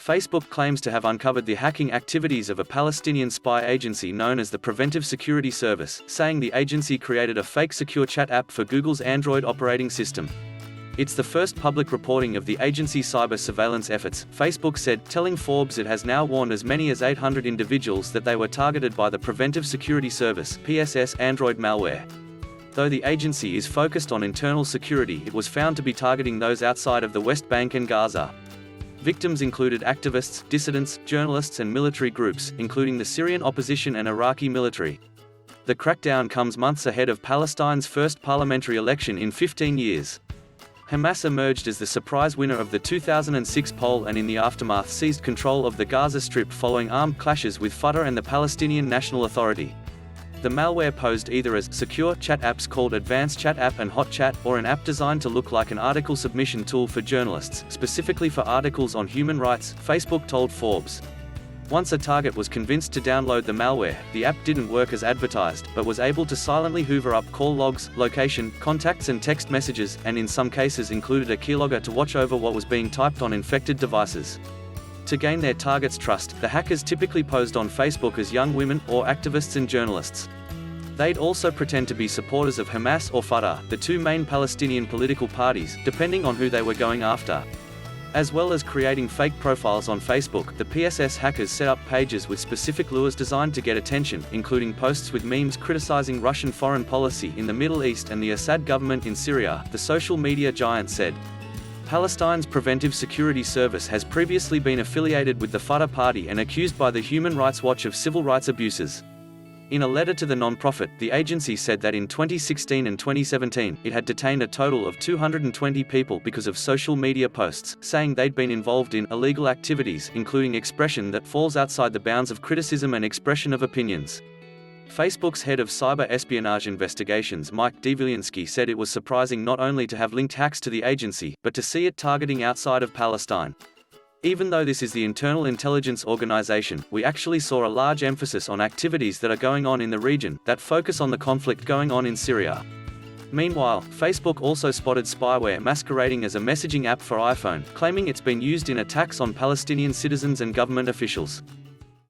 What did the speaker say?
Facebook claims to have uncovered the hacking activities of a Palestinian spy agency known as the Preventive Security Service, saying the agency created a fake secure chat app for Google's Android operating system. It's the first public reporting of the agency's cyber surveillance efforts, Facebook said, telling Forbes it has now warned as many as 800 individuals that they were targeted by the Preventive Security Service (PSS) Android malware. Though the agency is focused on internal security, it was found to be targeting those outside of the West Bank and Gaza. Victims included activists, dissidents, journalists and military groups, including the Syrian opposition and Iraqi military. The crackdown comes months ahead of Palestine's first parliamentary election in 15 years. Hamas emerged as the surprise winner of the 2006 poll and in the aftermath seized control of the Gaza Strip following armed clashes with Fatah and the Palestinian National Authority. The malware posed either as secure chat apps called Advanced Chat App and Hot Chat, or an app designed to look like an article submission tool for journalists, specifically for articles on human rights, Facebook told Forbes. Once a target was convinced to download the malware, the app didn't work as advertised, but was able to silently hoover up call logs, location, contacts and text messages, and in some cases included a keylogger to watch over what was being typed on infected devices. To gain their target's trust, the hackers typically posed on Facebook as young women, or activists and journalists. They'd also pretend to be supporters of Hamas or Fatah, the two main Palestinian political parties, depending on who they were going after. As well as creating fake profiles on Facebook, the PSS hackers set up pages with specific lures designed to get attention, including posts with memes criticizing Russian foreign policy in the Middle East and the Assad government in Syria, the social media giant said. Palestine's Preventive Security Service has previously been affiliated with the Fatah party and accused by the Human Rights Watch of civil rights abuses. In a letter to the non-profit, the agency said that in 2016 and 2017, it had detained a total of 220 people because of social media posts, saying they'd been involved in illegal activities, including expression that falls outside the bounds of criticism and expression of opinions. Facebook's head of cyber espionage investigations Mike Deviansky said it was surprising not only to have linked hacks to the agency, but to see it targeting outside of Palestine. Even though this is the internal intelligence organization, we actually saw a large emphasis on activities that are going on in the region, that focus on the conflict going on in Syria. Meanwhile, Facebook also spotted spyware masquerading as a messaging app for iPhone, claiming it's been used in attacks on Palestinian citizens and government officials.